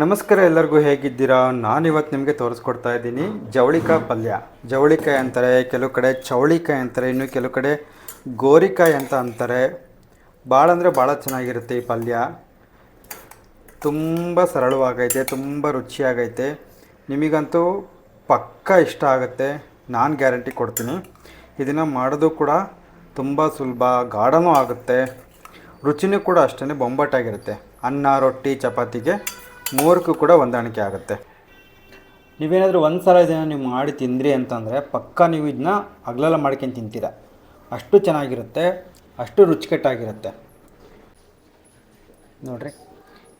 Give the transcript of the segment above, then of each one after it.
ನಮಸ್ಕಾರ, ಎಲ್ಲರಿಗೂ ಹೇಗಿದ್ದೀರಾ? ನಾನಿವತ್ತು ನಿಮಗೆ ತೋರಿಸ್ಕೊಡ್ತಾ ಇದ್ದೀನಿ ಜವಳಿಕಾಯಿ ಪಲ್ಯ. ಜವಳಿಕಾಯಿ ಅಂತಾರೆ, ಕೆಲವು ಕಡೆ ಚೌಳಿಕಾಯಿ ಅಂತಾರೆ, ಇನ್ನು ಕೆಲವು ಕಡೆ ಗೋರಿಕಾಯಿ ಅಂತ ಅಂತಾರೆ. ಭಾಳ ಅಂದರೆ ಭಾಳ ಚೆನ್ನಾಗಿರುತ್ತೆ ಈ ಪಲ್ಯ. ತುಂಬ ಸರಳವಾಗೈತೆ, ತುಂಬ ರುಚಿಯಾಗೈತೆ. ನಿಮಗಂತೂ ಪಕ್ಕ ಇಷ್ಟ ಆಗುತ್ತೆ, ನಾನು ಗ್ಯಾರಂಟಿ ಕೊಡ್ತೀನಿ. ಇದನ್ನು ಮಾಡೋದು ಕೂಡ ತುಂಬ ಸುಲಭ, ಗಾಢನೂ ಆಗುತ್ತೆ, ರುಚಿನೂ ಕೂಡ ಅಷ್ಟೇ ಬೊಂಬಾಟಾಗಿರುತ್ತೆ. ಅನ್ನ, ರೊಟ್ಟಿ, ಚಪಾತಿಗೆ ಮೂರಕ್ಕೂ ಕೂಡ ಹೊಂದಾಣಿಕೆ ಆಗುತ್ತೆ. ನೀವೇನಾದರೂ ಒಂದು ಸಲ ಇದನ್ನು ನೀವು ಮಾಡಿ ತಿಂದ್ರಿ ಅಂತಂದರೆ ಪಕ್ಕ ನೀವು ಇದನ್ನ ಹಗಲೆಲ್ಲ ಮಾಡ್ಕೊಂಡು ತಿಂತೀರ. ಅಷ್ಟು ಚೆನ್ನಾಗಿರುತ್ತೆ, ಅಷ್ಟು ರುಚಿಕಟ್ಟಾಗಿರುತ್ತೆ. ನೋಡಿರಿ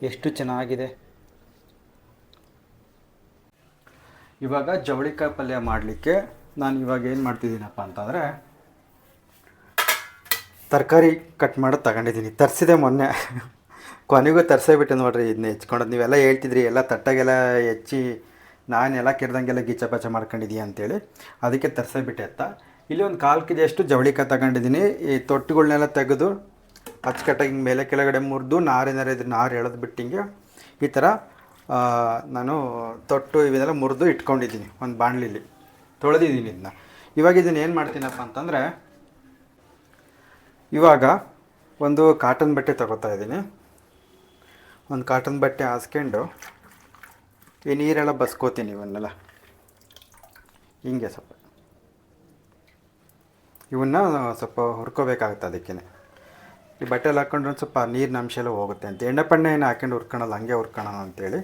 ಎಷ್ಟು ಚೆನ್ನಾಗಿದೆ. ಇವಾಗ ಜವಳಿಕಾಯಿ ಪಲ್ಯ ಮಾಡಲಿಕ್ಕೆ ನಾನು ಇವಾಗ ಏನು ಮಾಡ್ತಿದ್ದೀನಪ್ಪ ಅಂತಂದರೆ, ತರಕಾರಿ ಕಟ್ ಮಾಡೋದು ತಗೊಂಡಿದ್ದೀನಿ. ತರಿಸಿದೆ ಮೊನ್ನೆ, ಕೊನೆಗೂ ತರಿಸೇಬಿಟ್ಟು ನೋಡಿರಿ. ಇದನ್ನ ಹೆಚ್ಕೊಂಡದ್ದು ನೀವೆಲ್ಲ ಹೇಳ್ತಿದ್ರಿ, ಎಲ್ಲ ತಟ್ಟಾಗೆಲ್ಲ ಹೆಚ್ಚಿ ನಾನೆಲ್ಲ ಕೆಡ್ದಂಗೆಲ್ಲ ಗೀಚಪಾಚ ಮಾಡ್ಕೊಂಡಿದ್ದೀಯ ಅಂತೇಳಿ, ಅದಕ್ಕೆ ತರಿಸೇಬಿಟ್ಟೆ ಅಂತ. ಇಲ್ಲಿ ಒಂದು 4 ಕೆ ಜಿಯಷ್ಟು ಜವಳಿಕಾಯಿ ತಗೊಂಡಿದ್ದೀನಿ. ಈ ತೊಟ್ಟುಗಳನ್ನೆಲ್ಲ ತೆಗೆದು ಅಚ್ಚುಕಟ್ಟಾಗಿ ಮೇಲೆ ಕೆಳಗಡೆ ಮುರಿದು ನಾರು ಎಳೆದು ಬಿಟ್ಟಿಂಗೆ ಈ ಥರ ನಾನು ತೊಟ್ಟು ಇವನ್ನೆಲ್ಲ ಮುರಿದು ಇಟ್ಕೊಂಡಿದ್ದೀನಿ ಒಂದು ಬಾಣಲಿಲಿ. ತೊಳೆದಿದ್ದೀನಿ ಇದನ್ನ. ಇವಾಗ ಇದನ್ನು ಏನು ಮಾಡ್ತೀನಪ್ಪ ಅಂತಂದರೆ, ಇವಾಗ ಒಂದು ಕಾಟನ್ ಬಟ್ಟೆ ತಗೋತಾ ಇದ್ದೀನಿ. ಒಂದು ಕಾಟನ್ ಬಟ್ಟೆ ಹಾಸ್ಕೊಂಡು ಈ ನೀರೆಲ್ಲ ಬಸ್ಕೋತೀನಿ ಇವನ್ನೆಲ್ಲ ಹಿಂಗೆ ಇವನ್ನ ಸ್ವಲ್ಪ ಹುರ್ಕೋಬೇಕಾಗುತ್ತೆ. ಅದಕ್ಕೇ ಈ ಬಟ್ಟೆಲ್ಲಿ ಹಾಕ್ಕೊಂಡ್ರೆ ಒಂದು ಸ್ವಲ್ಪ ನೀರಿನ ಅಂಶ ಎಲ್ಲ ಹೋಗುತ್ತೆ ಅಂತ. ಎಣ್ಣೆ ಪಣ್ಣೆ ಏನು ಹಾಕ್ಕೊಂಡು ಹುರ್ಕೊಳಲ್ಲ, ಹಂಗೆ ಹುರ್ಕೊಳ್ಳೋಣ ಅಂತೇಳಿ.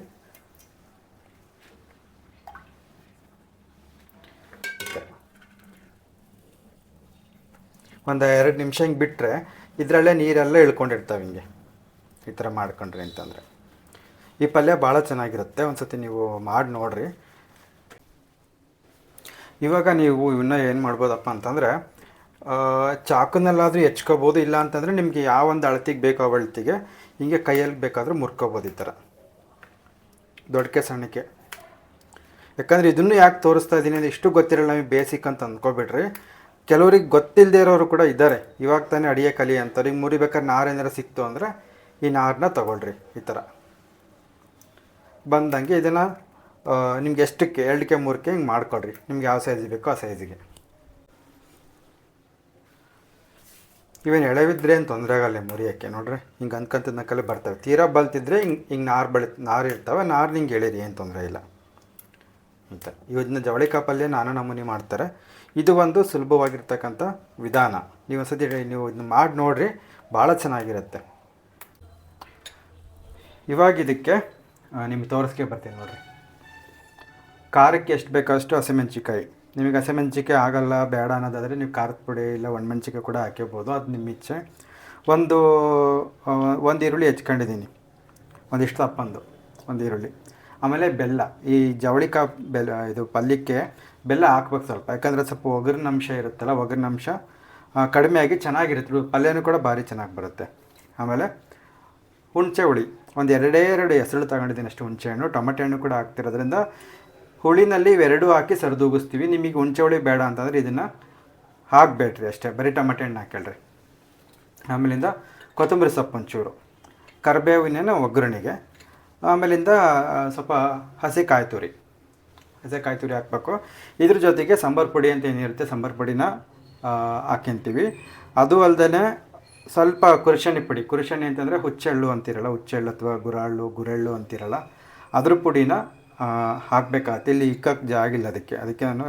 ಒಂದು 2 ನಿಮಿಷ ಹಿಂಗೆ ಬಿಟ್ಟರೆ ಇದರಲ್ಲೇ ನೀರೆಲ್ಲ ಇಳ್ಕೊಂಡಿರ್ತಾವೆ. ಹಿಂಗೆ ಈ ಥರ ಮಾಡ್ಕೊಂಡ್ರಿ ಅಂತಂದರೆ ಈ ಪಲ್ಯ ಭಾಳ ಚೆನ್ನಾಗಿರುತ್ತೆ. ಒಂದು ಸತಿ ನೀವು ಮಾಡಿ ನೋಡಿರಿ. ಇವಾಗ ನೀವು ಇವನ್ನ ಏನು ಮಾಡ್ಬೋದಪ್ಪ ಅಂತಂದರೆ, ಚಾಕುನಲ್ಲಾದರೂ ಹೆಚ್ಕೋಬೋದು. ಇಲ್ಲ ಅಂತಂದರೆ ನಿಮಗೆ ಯಾವ ಒಂದು ಅಳತೆಗೆ ಬೇಕೋ ಆ ಅಳತೆಗೆ ಹಿಂಗೆ ಕೈಯಲ್ಲಿ ಬೇಕಾದರೂ ಮುರ್ಕೋಬೋದು ಈ ಥರ ದೊಡ್ಡಕೆ ಸಣ್ಣಕ್ಕೆ. ಯಾಕಂದರೆ ಇದನ್ನು ಯಾಕೆ ತೋರಿಸ್ತಾ ಇದ್ದೀನಿ ಅಂದರೆ, ಇಷ್ಟು ಗೊತ್ತಿರಲ್ಲ ನಮಗೆ ಬೇಸಿಕ್ ಅಂತ ಅಂದ್ಕೊಬಿಡ್ರಿ. ಕೆಲವ್ರಿಗೆ ಗೊತ್ತಿಲ್ಲದೆ ಇರೋರು ಕೂಡ ಇದ್ದಾರೆ. ಇವಾಗ ತಾನೇ ಅಡಿಗೆ ಕಲಿ ಅಂತಾರೆ. ಈಗ ಮುರಿಬೇಕಾದ್ರೆ ನಾರು ಏನಾರು ಸಿಕ್ತು ಅಂದರೆ ಈ ನಾರನ್ನ ತೊಗೊಳ್ರಿ. ಈ ಥರ ಬಂದಂಗೆ ಇದನ್ನು ನಿಮ್ಗೆ ಎಷ್ಟಕ್ಕೆ 2 ಕೆ 3 ಕೆ ಹಿಂಗೆ ಮಾಡ್ಕೊಳ್ರಿ. ನಿಮ್ಗೆ ಯಾವ ಸೈಜಿಗೆ ಬೇಕೋ ಆ ಸೈಜಿಗೆ. ಇವೇನು ಎಳೆವಿದ್ರೆ ಏನು ತೊಂದರೆ ಆಗಲ್ಲ ಮುರಿಯೋಕ್ಕೆ. ನೋಡ್ರಿ ಹಿಂಗೆ ಅಂದ್ಕೊಂತಿದ್ನಕ್ಕಲ್ಲೇ ಬರ್ತವೆ. ತೀರಾ ಬಲ್ತಿದ್ರೆ ಹಿಂಗೆ ನಾರು ಇರ್ತವೆ. ನಾರು ಹಿಂಗೆ ಎಳೀರಿ, ಏನು ತೊಂದರೆ ಇಲ್ಲ ಅಂತ. ಇವನ್ನ ಜವಳಿಕಾಯಿ ಪಲ್ಯ ನಾನಾ ನಮೂನಿ ಮಾಡ್ತಾರೆ. ಇದು ಒಂದು ಸುಲಭವಾಗಿರ್ತಕ್ಕಂಥ ವಿಧಾನ. ನೀವು ಒಂದ್ಸತಿ ನೀವು ಇದನ್ನ ಮಾಡಿ ನೋಡಿರಿ, ಭಾಳ ಚೆನ್ನಾಗಿರುತ್ತೆ. ಇವಾಗ ಇದಕ್ಕೆ ನಿಮ್ಗೆ ತೋರಿಸ್ಕೆ ಬರ್ತೀನಿ ನೋಡಿರಿ. ಖಾರಕ್ಕೆ ಎಷ್ಟು ಬೇಕೋ ಅಷ್ಟು ಹಸಿಮೆಣ್ಸಿಕಾಯಿ. ನಿಮಗೆ ಹಸಿಮೆಣ್ಸಿಕಾಯಿ ಆಗಲ್ಲ ಬೇಡ ಅನ್ನೋದಾದರೆ ನೀವು ಖಾರದ ಪುಡಿ ಇಲ್ಲ ಒಣಮೆಣ್ಸಿಕಾಯಿ ಕೂಡ ಹಾಕ್ಕೋಬೋದು, ಅದು ನಿಮ್ಮ ಇಚ್ಛೆ. ಒಂದು ಈರುಳ್ಳಿ ಹೆಚ್ಕೊಂಡಿದ್ದೀನಿ, ಒಂದಿಷ್ಟು ತಪ್ಪಂದು ಒಂದು ಈರುಳ್ಳಿ. ಆಮೇಲೆ ಬೆಲ್ಲ. ಈ ಜವಳಿಕಾಯಿ ಇದು ಪಲ್ಯಕ್ಕೆ ಬೆಲ್ಲ ಹಾಕ್ಬೇಕು ಸ್ವಲ್ಪ, ಯಾಕಂದರೆ ಸ್ವಲ್ಪ ಒಗರಿನಂಶ ಇರುತ್ತಲ್ಲ, ಒಗರಿನಂಶ ಕಡಿಮೆಯಾಗಿ ಚೆನ್ನಾಗಿರುತ್ತೆ. ಪಲ್ಯನೂ ಕೂಡ ಭಾರಿ ಚೆನ್ನಾಗಿ ಬರುತ್ತೆ. ಆಮೇಲೆ ಹುಣಸೆ ಹುಳಿ ಒಂದು 2 ಹೆಸರು ತಗೊಂಡಿದ್ದೀನಿ ಅಷ್ಟು. ಹುಣಸೆ ಹಣ್ಣು, ಟೊಮೆಟೊ ಹಣ್ಣು ಕೂಡ ಹಾಕ್ತಿರೋದ್ರಿಂದ ಹುಳಿನಲ್ಲಿ ಇವೆರಡೂ ಹಾಕಿ ಸರಿದೂಗಿಸ್ತೀವಿ. ನಿಮಗೆ ಹುಣಸೆ ಹುಳಿ ಬೇಡ ಅಂತಂದರೆ ಇದನ್ನು ಹಾಕಬೇಡ್ರಿ, ಅಷ್ಟೇ ಬರೀ ಟೊಮೆಟೊ ಹಣ್ಣು ಹಾಕೇಳ್ರಿ. ಆಮೇಲಿಂದ ಕೊತ್ತಂಬರಿ ಸೊಪ್ಪು ಒಂಚೂರು, ಕರಿಬೇವಿನ ಒಗ್ಗರಣೆಗೆ. ಆಮೇಲಿಂದ ಸ್ವಲ್ಪ ಹಸಿ ಕಾಯಿ ತುರಿ ಹಾಕಬೇಕು. ಇದ್ರ ಜೊತೆಗೆ ಸಾಂಬಾರು ಪುಡಿ ಅಂತ ಏನಿರುತ್ತೆ, ಸಾಂಬಾರು ಪುಡಿನ ಹಾಕ್ಯಂತೀವಿ. ಅದು ಅಲ್ಲದೆ ಸ್ವಲ್ಪ ಕುರುಶನಿ ಪುಡಿ. ಕುರುಶನಿ ಅಂತಂದರೆ ಹುಚ್ಚೆಳ್ಳು ಅಂತಿರಲ್ಲ, ಹುಚ್ಚೆಳ್ಳು ಅಥವಾ ಗುರೆಳ್ಳು ಅಂತಿರಲ್ಲ, ಅದ್ರ ಪುಡಿನ ಹಾಕಬೇಕಾಗತ್ತೆ. ಇಲ್ಲಿ ಇಕ್ಕಕ್ಕೆ ಜಾಗಿಲ್ಲ, ಅದಕ್ಕೆ ನಾನು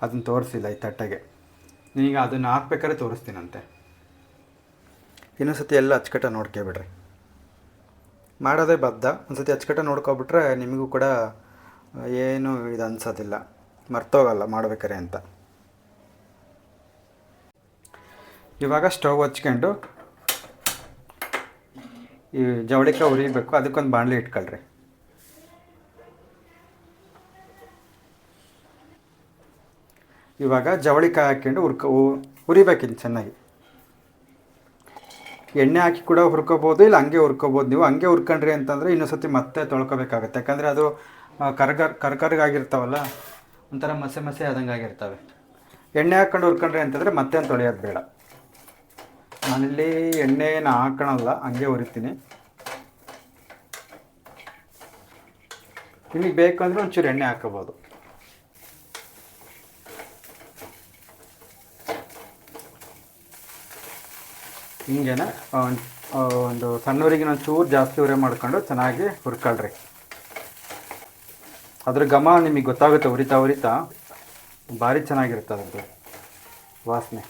ಅದನ್ನು ತೋರಿಸಿಲ್ಲ ಈ ತಟ್ಟೆಗೆ. ಈಗ ಅದನ್ನು ಹಾಕ್ಬೇಕಾದ್ರೆ ತೋರಿಸ್ತೀನಂತೆ. ಇನ್ನೊಂದು ಸತಿ ಎಲ್ಲ ಅಚ್ಚುಕಟ್ಟ ನೋಡ್ಕೊಬಿಡ್ರಿ. ಮಾಡೋದೇ ಬದ್ದ. ಒಂದು ಸತಿ ಅಚ್ಚುಕಟ್ಟ ನೋಡ್ಕೊಬಿಟ್ರೆ ನಿಮಗೂ ಕೂಡ ಏನು ಇದು ಅನ್ಸೋದಿಲ್ಲ, ಮರ್ತೋಗಲ್ಲ ಮಾಡ್ಬೇಕಾರೆ ಅಂತ. ಇವಾಗ ಸ್ಟವ್ ಹಚ್ಕೊಂಡು ಈ ಜವಳಿಕಾಯಿ ಹುರಿಬೇಕು. ಅದಕ್ಕೊಂದು ಬಾಣಲಿ ಇಟ್ಕೊಳ್ರಿ. ಇವಾಗ ಜವಳಿಕಾಯಿ ಹಾಕ್ಕೊಂಡು ಹುರಿಬೇಕಿದ್ದು ಚೆನ್ನಾಗಿ. ಎಣ್ಣೆ ಹಾಕಿ ಕೂಡ ಹುರ್ಕೋಬೋದು, ಇಲ್ಲ ಹಂಗೆ ಹುರ್ಕೋಬೋದು. ನೀವು ಹಂಗೆ ಹುರ್ಕೊಂಡ್ರಿ ಅಂತಂದರೆ ಇನ್ನೊಂದು ಸತಿ ಮತ್ತೆ ತೊಳ್ಕೊಬೇಕಾಗತ್ತೆ. ಯಾಕಂದರೆ ಅದು ಕರ್ಕರ್ಗಾಗಿರ್ತಾವಲ್ಲ, ಒಂಥರ ಮಸೆ ಆದಂಗೆ ಆಗಿರ್ತವೆ. ಎಣ್ಣೆ ಹಾಕ್ಕೊಂಡು ಹುರ್ಕೊಂಡ್ರಿ ಅಂತಂದರೆ ಮತ್ತೆ ತೊಳೆಯೋದು ಬೇಡ. ನಾನಿಲ್ಲಿ ಎಣ್ಣೆನ ಹಾಕೋಣಲ್ಲ, ಹಂಗೆ ಹುರಿತೀನಿ. ನಿಮಗೆ ಬೇಕು ಅಂದರೆ ಒಂಚೂರು ಎಣ್ಣೆ ಹಾಕೋಬೋದು. ಹಿಂಗೇನೆ ಒಂದು ಸಣ್ಣವರಿಗೆ ಒಂಚೂರು ಜಾಸ್ತಿ ಉರಿ ಮಾಡ್ಕೊಂಡು ಚೆನ್ನಾಗಿ ಹುರ್ಕೊಳ್ರಿ. ಅದ್ರ ಘಮ ನಿಮಗೆ ಗೊತ್ತಾಗುತ್ತೆ, ಉರಿತಾ ಉರಿತಾ ಭಾರಿ ಚೆನ್ನಾಗಿರುತ್ತೆ ಅದ್ರದ್ದು ವಾಸನೆ.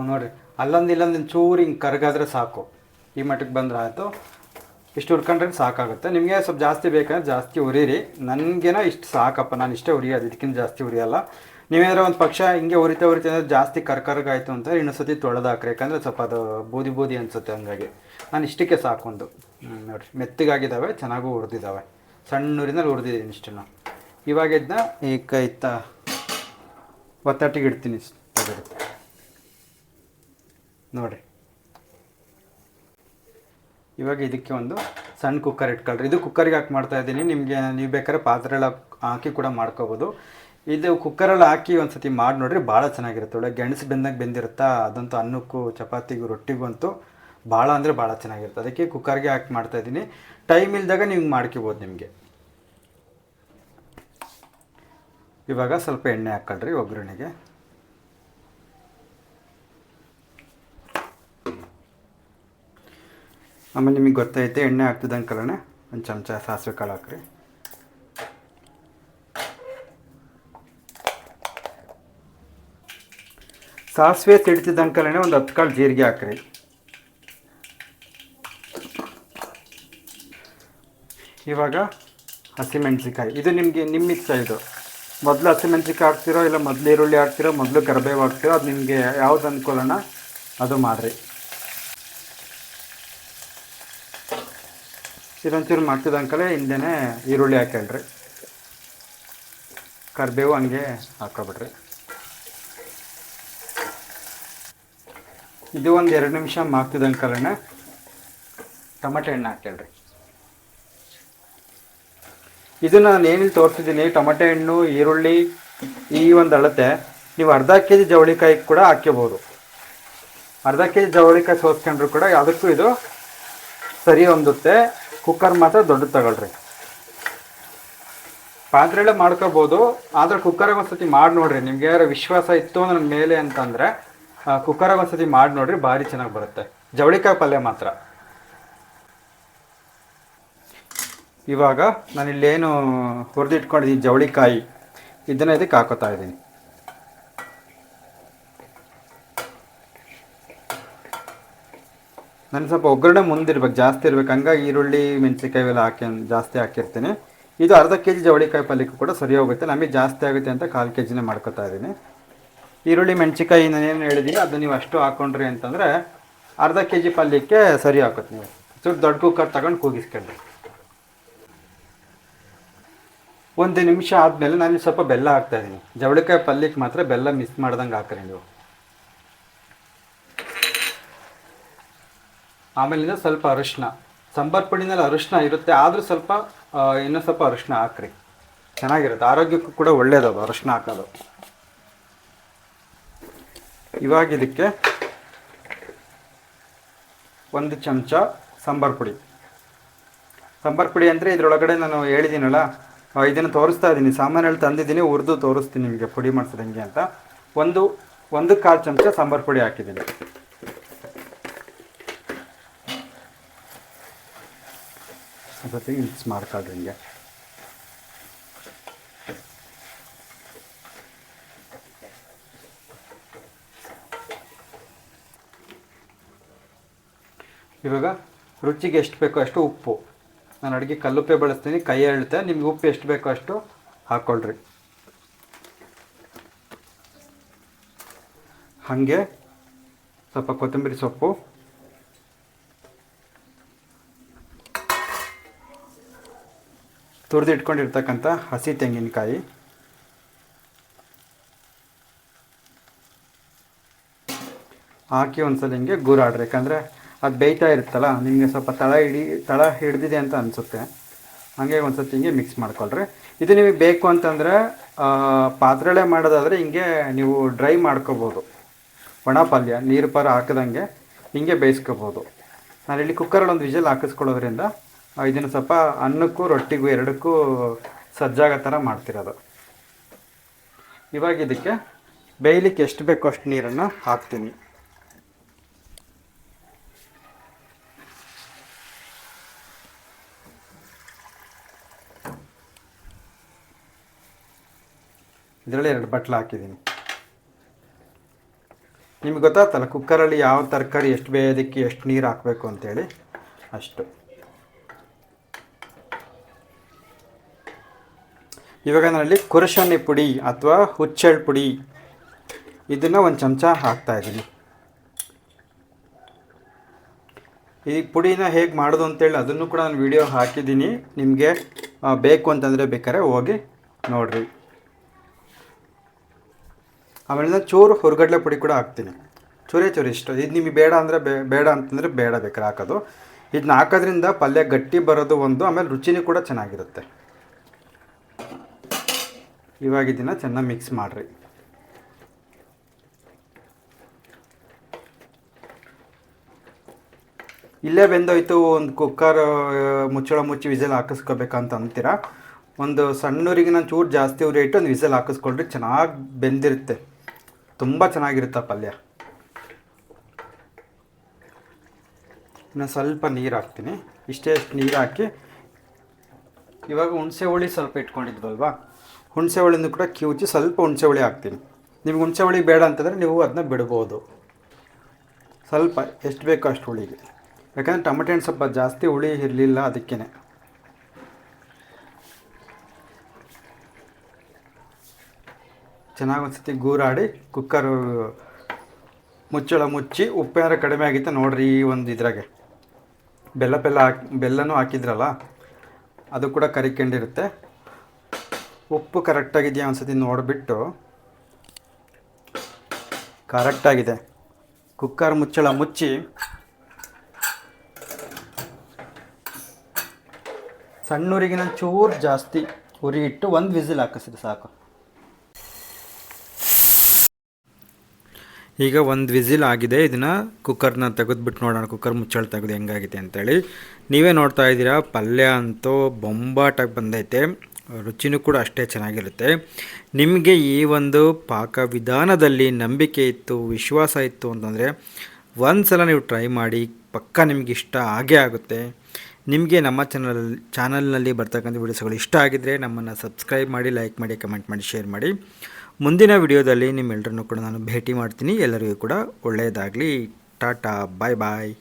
ನೋಡಿರಿ, ಅಲ್ಲೊಂದು ಇಲ್ಲೊಂದು ಚೂರು ಹಿಂಗೆ ಕರಗಾದ್ರೆ ಸಾಕು. ಈ ಮಟ್ಟಕ್ಕೆ ಬಂದರೆ ಆಯಿತು. ಇಷ್ಟು ಹುರ್ಕೊಂಡ್ರೆ ಸಾಕಾಗುತ್ತೆ. ನಿಮಗೆ ಸ್ವಲ್ಪ ಜಾಸ್ತಿ ಬೇಕಂದ್ರೆ ಜಾಸ್ತಿ ಉರಿರಿ. ನನಗೇನೋ ಇಷ್ಟು ಸಾಕಪ್ಪ, ನಾನು ಇಷ್ಟೇ ಉರಿಯೋದು, ಇದಕ್ಕಿಂತ ಜಾಸ್ತಿ ಉರಿಯಲ್ಲ. ನೀವೇನಾದ್ರೂ ಒಂದು ಪಕ್ಷ ಹಿಂಗೆ ಉರಿತಾ ಅಂದರೆ ಜಾಸ್ತಿ ಕರ್ಕರ್ಗಾಯಿತು ಅಂತ ಇನ್ನೊಂದು ಸತಿ ತೊಳೆದಾಕ್ರಿ, ಯಾಕಂದರೆ ಸ್ವಲ್ಪ ಅದು ಬೂದಿ ಬೂದಿ ಅನಿಸುತ್ತೆ. ಹಂಗಾಗಿ ನಾನು ಇಷ್ಟಕ್ಕೆ ಸಾಕೊಂದು ನೋಡಿರಿ, ಮೆತ್ತಗಾಗಿದ್ದಾವೆ, ಚೆನ್ನಾಗೂ ಹುರಿದಿದ್ದಾವೆ. ಸಣ್ಣೂರಿನಲ್ಲಿ ಹುರಿದಿದ್ದೀನಿ ಇಷ್ಟನ್ನು. ಇವಾಗ ಇದನ್ನ ಈ ಕೈತ ಒತ್ತಟ್ಟಿಗೆ ಇಡ್ತೀನಿ ನೋಡಿರಿ. ಇವಾಗ ಇದಕ್ಕೆ ಒಂದು ಸಣ್ಣ ಕುಕ್ಕರ್ ಇಟ್ಕೊಳ್ರಿ. ಇದು ಕುಕ್ಕರಿಗೆ ಹಾಕಿ ಮಾಡ್ತಾಯಿದ್ದೀನಿ. ನಿಮಗೆ ನೀವು ಬೇಕಾದ್ರೆ ಪಾತ್ರೆ ಎಲ್ಲ ಹಾಕಿ ಕೂಡ ಮಾಡ್ಕೋಬೋದು. ಇದು ಕುಕ್ಕರಲ್ಲಿ ಹಾಕಿ ಒಂದು ಸತಿ ಮಾಡಿ ನೋಡಿರಿ, ಭಾಳ ಚೆನ್ನಾಗಿರುತ್ತೆ. ಒಳ್ಳೆ ಗೆಣಸು ಬೆಂದಿರುತ್ತಾ, ಅದಂತೂ ಅನ್ನಕ್ಕೂ ಚಪಾತಿಗೂ ರೊಟ್ಟಿಗೂ ಅಂತೂ ಭಾಳ ಅಂದರೆ ಭಾಳ ಚೆನ್ನಾಗಿರುತ್ತೆ. ಅದಕ್ಕೆ ಕುಕ್ಕರ್ಗೆ ಹಾಕಿ ಮಾಡ್ತಾಯಿದ್ದೀನಿ. ಟೈಮ್ ಇಲ್ದಾಗ ನೀವು ಮಾಡ್ಕೋಬೋದು. ನಿಮಗೆ ಇವಾಗ ಸ್ವಲ್ಪ ಎಣ್ಣೆ ಹಾಕ್ಕೊಳ್ರಿ ಒಗ್ಗರಣೆಗೆ. ಆಮೇಲೆ ನಿಮಗೆ ಗೊತ್ತೈತೆ ಎಣ್ಣೆ ಹಾಕ್ತಿದ್ದಂಗೆ ಕಲನೆ ಒಂದು ಚಮಚ ಸಾಸಿವೆ ಕಾಳು ಹಾಕ್ರಿ. ಸಾಸಿವೆ ಸಿಡ್ತಿದ್ದಂಗೆ ಕಲನೆ ಒಂದು 10 ಕಾಳು ಜೀರಿಗೆ ಹಾಕ್ರಿ. ಇವಾಗ ಹಸಿಮೆಣ್ಸಿಕಾಯಿ, ಇದು ನಿಮಗೆ ನಿಮ್ಮ ಇಷ್ಟ. ಇದು ಮೊದಲು ಹಸಿಮೆಣ್ಸಿಕಾಯಿ ಹಾಕ್ತಿರೋ ಇಲ್ಲ ಮೊದಲು ಈರುಳ್ಳಿ ಹಾಕ್ತಿರೋ ಮೊದಲು ಕರಿಬೇವು ಹಾಕ್ತಿರೋ, ಅದು ನಿಮಗೆ ಯಾವ್ದು ಅಂದ್ಕೊಳ್ಳೋಣ ಅದು ಮಾಡಿರಿ. ಇದೊಂಚೂರು ಮಾಡ್ತಿದ್ದಂಕಲೇ ಹಿಂದೆನೇ ಈರುಳ್ಳಿ ಹಾಕ್ಕೊಳ್ರಿ. ಕರಿಬೇವು ಹಂಗೆ ಹಾಕ್ಕೊಬಿಡ್ರಿ. ಇದು ಒಂದು 2 ನಿಮಿಷ ಮಾಡ್ತಿದ್ದಂಕಲೇ ಟೊಮೆಟೊ ಹಣ್ಣು ಹಾಕ್ಕೊಳ್ರಿ. ಇದು ನಾನು ಏನಿಲ್ಲಿ ತೋರಿಸಿದ್ದೀನಿ, ಟೊಮೆಟೊ ಹಣ್ಣು, ಈರುಳ್ಳಿ, ಈ ಒಂದು ಅಳತೆ ನೀವು ಅರ್ಧ ಕೆ ಜಿ ಜವಳಿಕಾಯಿ ಕೂಡ ಹಾಕ್ಕೋಬೋದು. ಅರ್ಧ ಕೆ ಜಿ ಜವಳಿಕಾಯಿ ಸೋಸ್ಕೊಂಡ್ರು ಕೂಡ ಅದಕ್ಕೂ ಇದು ಸರಿ ಹೊಂದುತ್ತೆ. ಕುಕ್ಕರ್ ಮಾತ್ರ ದೊಡ್ಡದು ತಗೊಳ್ರಿ. ಪಾತ್ರೆಯಲ್ಲೇ ಮಾಡ್ಕೋಬೋದು, ಆದರೆ ಕುಕ್ಕರಾಗ ಒಂದು ಸತಿ ಮಾಡಿ ನೋಡಿರಿ. ನಿಮ್ಗೆ ಯಾರು ವಿಶ್ವಾಸ ಇತ್ತು ನನ್ನ ಮೇಲೆ ಅಂತಂದರೆ ಕುಕ್ಕರಾಗ ಒಂದು ಸತಿ ಮಾಡಿ ನೋಡಿರಿ, ಭಾರಿ ಚೆನ್ನಾಗಿ ಬರುತ್ತೆ. ಜವಳಿಕಾಯಿ ಪಲ್ಯ ಮಾತ್ರ. ಇವಾಗ ನಾನಿಲ್ಲೇನು ಹುರಿದಿಟ್ಕೊಂಡಿದ್ದೀನಿ ಜವಳಿಕಾಯಿ, ಇದನ್ನು ಇದಕ್ಕೆ ಹಾಕೋತಾ ಇದ್ದೀನಿ. ನಾನು ಸ್ವಲ್ಪ ಒಗ್ಗರಣೆ ಮುಂದಿರ್ಬೇಕು, ಜಾಸ್ತಿ ಇರ್ಬೇಕು. ಹಂಗಾಗಿ ಈರುಳ್ಳಿ ಮೆಣಸಿನ್ಕಾಯಿ ಎಲ್ಲ ಜಾಸ್ತಿ ಹಾಕಿರ್ತೀನಿ. ಇದು ಅರ್ಧ ಕೆ ಜಿ ಜವಳಿಕಾಯಿ ಪಲ್ಯಕ್ಕೂ ಕೂಡ ಸರಿ ಹೋಗುತ್ತೆ. ನಮಗೆ ಜಾಸ್ತಿ ಆಗುತ್ತೆ ಅಂತ 1/4 ಕೆ ಜಿನೇ ಮಾಡ್ಕೊತಾ ಇದ್ದೀನಿ. ಈರುಳ್ಳಿ ಮೆಣಸಿನ್ಕಾಯಿ ನಾನೇನು ಹೇಳಿದ್ದೀನಿ ಅದು ನೀವು ಅಷ್ಟು ಹಾಕ್ಕೊಂಡ್ರಿ ಅಂತಂದರೆ ಅರ್ಧ ಕೆ ಜಿ ಪಲ್ಯಕ್ಕೆ ಸರಿ ಹಾಕುತ್ತೆ. ನೀವು ಸ್ವಲ್ಪ ದೊಡ್ಡ ಕುಕ್ಕರ್ ತಗೊಂಡು ಕೂಗಿಸ್ಕೊಂಡ್ರಿ. 1 ನಿಮಿಷ ಆದಮೇಲೆ ನಾನು ಸ್ವಲ್ಪ ಬೆಲ್ಲ ಹಾಕ್ತಾಯಿದ್ದೀನಿ. ಜವಳಿಕಾಯಿ ಪಲ್ಯಕ್ಕೆ ಮಾತ್ರ ಬೆಲ್ಲ ಮಿಸ್ ಮಾಡ್ದಂಗೆ ಹಾಕ್ರಿ ನೀವು. ಆಮೇಲಿಂದ ಸ್ವಲ್ಪ ಅರಿಶಿನ, ಸಾಂಬಾರು ಪುಡಿನಲ್ಲಿ ಅರಿಶಿನ ಇರುತ್ತೆ, ಆದರೂ ಸ್ವಲ್ಪ ಇನ್ನೂ ಸ್ವಲ್ಪ ಅರಿಶಿನ ಹಾಕ್ರಿ, ಚೆನ್ನಾಗಿರುತ್ತೆ. ಆರೋಗ್ಯಕ್ಕೂ ಕೂಡ ಒಳ್ಳೆಯದು ಅರಿಶಿನ ಹಾಕೋದು. ಇವಾಗ ಇದಕ್ಕೆ 1 ಚಮಚ ಸಾಂಬಾರು ಪುಡಿ. ಸಾಂಬಾರು ಪುಡಿ ಅಂದರೆ ಇದರೊಳಗಡೆ ನಾನು ಹೇಳಿದ್ದೀನಲ್ಲ, ಇದನ್ನು ತೋರಿಸ್ತಾ ಇದ್ದೀನಿ. ಸಾಮಾನಲ್ಲಿ ತಂದಿದ್ದೀನಿ, ಹುರಿದು ತೋರಿಸ್ತೀನಿ ನಿಮಗೆ ಪುಡಿ ಮಾಡಿಸೋದು ಹೆಂಗೆ ಅಂತ. 1 ಚಮಚ ಸಾಂಬಾರು ಪುಡಿ ಹಾಕಿದ್ದೀನಿ. ಜೊತೆಗೆ ಮಿಕ್ಸ್ ಮಾಡ್ಕೊಳ್ರಿ ಹಿಂಗೆ. ಇವಾಗ ರುಚಿಗೆ ಎಷ್ಟು ಬೇಕೋ ಅಷ್ಟು ಉಪ್ಪು. ನಾನು ಅಡುಗೆ ಕಲ್ಲುಪ್ಪೆ ಬಳಸ್ತೀನಿ, ಕೈ ಎಳ್ತೆ. ನಿಮ್ಗೆ ಉಪ್ಪು ಎಷ್ಟು ಬೇಕೋ ಅಷ್ಟು ಹಾಕ್ಕೊಳ್ರಿ. ಹಾಗೆ ಸ್ವಲ್ಪ ಕೊತ್ತಂಬರಿ ಸೊಪ್ಪು, ತುರಿದಿಟ್ಕೊಂಡಿರ್ತಕ್ಕಂಥ ಹಸಿ ತೆಂಗಿನಕಾಯಿ, ಹಾಕಿ ಒಂದ್ಸಲ ಹಿಂಗೆ ಗೂರಾಡ್ರಿ. ಯಾಕಂದರೆ ಅದು ಬೇಯ್ತಾ ಇರುತ್ತಲ್ಲ, ನಿಮಗೆ ಸ್ವಲ್ಪ ತಳ ಹಿಡ್ದಿದೆ ಅಂತ ಅನಿಸುತ್ತೆ. ಹಾಗೆ ಒಂದು ಸತಿ ಹಿಂಗೆ ಮಿಕ್ಸ್ ಮಾಡ್ಕೊಳ್ರಿ. ಇದು ನಿಮಗೆ ಬೇಕು ಅಂತಂದರೆ ಪಾತ್ರೆಲೇ ಮಾಡೋದಾದರೆ ಹಿಂಗೆ ನೀವು ಡ್ರೈ ಮಾಡ್ಕೋಬೋದು. ಒಣ ಪಲ್ಯ ನೀರು ಪಾರು ಹಾಕಿದಂಗೆ ಹಿಂಗೆ ಬೇಯಿಸ್ಕೋಬೋದು. ನಾನಿಲ್ಲಿ ಕುಕ್ಕರಲ್ಲಿ ಒಂದು ವಿಷಲ್ ಹಾಕಿಸ್ಕೊಳ್ಳೋದ್ರಿಂದ ಇದನ್ನು ಸ್ವಲ್ಪ ಅನ್ನಕ್ಕೂ ರೊಟ್ಟಿಗೂ ಎರಡಕ್ಕೂ ಸಜ್ಜಾಗೋ ಥರ ಮಾಡ್ತಿರೋದು. ಇವಾಗ ಇದಕ್ಕೆ ಬೇಯಲಿಕ್ಕೆ ಎಷ್ಟು ಬೇಕೋ ಅಷ್ಟು ನೀರನ್ನು ಹಾಕ್ತೀನಿ. ಇದರಲ್ಲಿ 2 ಬಟ್ಲು ಹಾಕಿದ್ದೀನಿ. ನಿಮ್ಗೆ ಗೊತ್ತಾಗ್ತಲ್ಲ ಕುಕ್ಕರಲ್ಲಿ ಯಾವ ತರಕಾರಿ ಎಷ್ಟು ಬೇಯೋದಕ್ಕೆ ಎಷ್ಟು ನೀರು ಹಾಕಬೇಕು ಅಂತೇಳಿ, ಅಷ್ಟು. ಇವಾಗ ನಾನಲ್ಲಿ ಕುರುಶಾನಿ ಪುಡಿ ಅಥವಾ ಹುಚ್ಚೆಳ್ಳು ಪುಡಿ ಇದನ್ನು 1 ಚಮಚ ಹಾಕ್ತಾಯಿದ್ದೀನಿ. ಈ ಪುಡಿನ ಹೇಗೆ ಮಾಡೋದು ಅಂತೇಳಿ ಅದನ್ನು ಕೂಡ ನಾನು ವಿಡಿಯೋ ಹಾಕಿದ್ದೀನಿ. ನಿಮಗೆ ಬೇಕು ಅಂತಂದರೆ ಬೇಕಾದ್ರೆ ಹೋಗಿ ನೋಡಿರಿ. ಆಮೇಲೆ ಚೂರು ಹುರ್ಗಡ್ಲೆ ಪುಡಿ ಕೂಡ ಹಾಕ್ತೀನಿ, ಚೂರೇ ಇಷ್ಟು. ಇದು ನಿಮಗೆ ಬೇಡ ಅಂದರೆ ಬೇಡ ಅಂತಂದರೆ ಬೇಡ ಬೇಕಾದ್ರೆ ಹಾಕೋದು. ಇದನ್ನ ಹಾಕೋದ್ರಿಂದ ಪಲ್ಯ ಗಟ್ಟಿ ಬರೋದು ಒಂದು, ಆಮೇಲೆ ರುಚಿನೂ ಕೂಡ ಚೆನ್ನಾಗಿರುತ್ತೆ. ಇವಾಗ ಇದನ್ನು ಚೆನ್ನಾಗಿ ಮಿಕ್ಸ್ ಮಾಡಿರಿ. ಇಲ್ಲೇ ಬೆಂದೋಯ್ತು, ಒಂದು ಕುಕ್ಕರ್ ಮುಚ್ಚಳ ಮುಚ್ಚಿ ವಿಸಲ್ ಹಾಕಿಸ್ಕೋಬೇಕಂತ ಅಂತೀರ, ಒಂದು ಸಣ್ಣೂರಿಗೆ ನಾನು ಚೂರು ಜಾಸ್ತಿ ಉರಿ ಇಟ್ಟು ಒಂದು ವಿಸಲ್ ಹಾಕಿಸ್ಕೊಳ್ರಿ, ಚೆನ್ನಾಗಿ ಬೆಂದಿರುತ್ತೆ, ತುಂಬ ಚೆನ್ನಾಗಿರುತ್ತೆ ಪಲ್ಯ. ನಾನು ಸ್ವಲ್ಪ ನೀರು ಹಾಕ್ತೀನಿ, ಇಷ್ಟೇ ನೀರು ಹಾಕಿ. ಇವಾಗ ಹುಣಸೆ ಹುಳಿ ಸ್ವಲ್ಪ ಇಟ್ಕೊಂಡಿದ್ವಲ್ವಾ, ಹುಣಸೆ ಹುಳಿನೂ ಕೂಡ ಕಿವುಚಿ ಸ್ವಲ್ಪ ಹುಣಸೆ ಹುಳಿ ಹಾಕ್ತೀನಿ. ನಿಮ್ಗೆ ಹುಣಸೆ ಹುಳಿ ಬೇಡ ಅಂತಂದರೆ ನೀವು ಅದನ್ನ ಬಿಡ್ಬೋದು, ಸ್ವಲ್ಪ ಎಷ್ಟು ಬೇಕೋ ಅಷ್ಟು ಹುಳಿಗೆ. ಯಾಕಂದರೆ ಟೊಮೆಟೊ ಹಣ್ಣು ಸ್ವಲ್ಪ ಜಾಸ್ತಿ ಹುಳಿ ಇರಲಿಲ್ಲ, ಅದಕ್ಕೇ. ಚೆನ್ನಾಗಿ ಒಂದು ಸತಿ ಗೂರಾಡಿ ಕುಕ್ಕರ್ ಮುಚ್ಚಳ ಮುಚ್ಚಿ. ಉಪ್ಪೇನಾರು ಕಡಿಮೆ ಆಗಿತ್ತು ನೋಡಿರಿ, ಈ ಒಂದು ಇದ್ರಾಗೆ ಬೆಲ್ಲನೂ ಹಾಕಿದ್ರಲ್ಲ ಅದು ಕೂಡ ಕರಿಕೊಂಡಿರುತ್ತೆ. ಉಪ್ಪು ಕರೆಕ್ಟಾಗಿದೆಯಾ ಒಂದು ಸತಿ ನೋಡಿಬಿಟ್ಟು, ಕರೆಕ್ಟಾಗಿದೆ, ಕುಕ್ಕರ್ ಮುಚ್ಚಳ ಮುಚ್ಚಿ ಸಣ್ಣೂರಿಗೆ ನಾನು ಚೂರು ಜಾಸ್ತಿ ಉರಿ ಇಟ್ಟು 1 ವಿಸಿಲ್ ಹಾಕಿಸಿದೆ ಸಾಕು. ಈಗ 1 ವಿಸಿಲ್ ಆಗಿದೆ. ಇದನ್ನು ಕುಕ್ಕರ್ನ ತೆಗೆದ್ಬಿಟ್ಟು ನೋಡೋಣ, ಕುಕ್ಕರ್ ಮುಚ್ಚಳ ತೆಗೆದು ಹೆಂಗಾಗಿದೆ ಅಂತೇಳಿ. ನೀವೇ ನೋಡ್ತಾ ಇದ್ದೀರಾ, ಪಲ್ಯ ಅಂತೂ ಬೊಂಬಾಟಾಗಿ ಬಂದೈತೆ, ರುಚಿನೂ ಕೂಡ ಅಷ್ಟೇ ಚೆನ್ನಾಗಿರುತ್ತೆ. ನಿಮಗೆ ಈ ಒಂದು ಪಾಕ ವಿಧಾನದಲ್ಲಿ ನಂಬಿಕೆ ಇತ್ತು, ವಿಶ್ವಾಸ ಇತ್ತು ಅಂತಂದರೆ ಒಂದು ಸಲ ನೀವು ಟ್ರೈ ಮಾಡಿ, ಪಕ್ಕ ನಿಮಗೆ ಇಷ್ಟ ಆಗೇ ಆಗುತ್ತೆ. ನಿಮಗೆ ನಮ್ಮ ಚಾನಲ್ನಲ್ಲಿ ಬರ್ತಕ್ಕಂಥ ವೀಡಿಯೋಸ್ಗಳು ಇಷ್ಟ ಆಗಿದ್ದರೆ ನಮ್ಮನ್ನು ಸಬ್ಸ್ಕ್ರೈಬ್ ಮಾಡಿ, ಲೈಕ್ ಮಾಡಿ, ಕಮೆಂಟ್ ಮಾಡಿ, ಶೇರ್ ಮಾಡಿ. ಮುಂದಿನ ವಿಡಿಯೋದಲ್ಲಿ ನಿಮ್ಮೆಲ್ಲರನ್ನೂ ಕೂಡ ನಾನು ಭೇಟಿ ಮಾಡ್ತೀನಿ. ಎಲ್ಲರಿಗೂ ಕೂಡ ಒಳ್ಳೆಯದಾಗಲಿ. ಟಾಟಾ, ಬಾಯ್ ಬಾಯ್.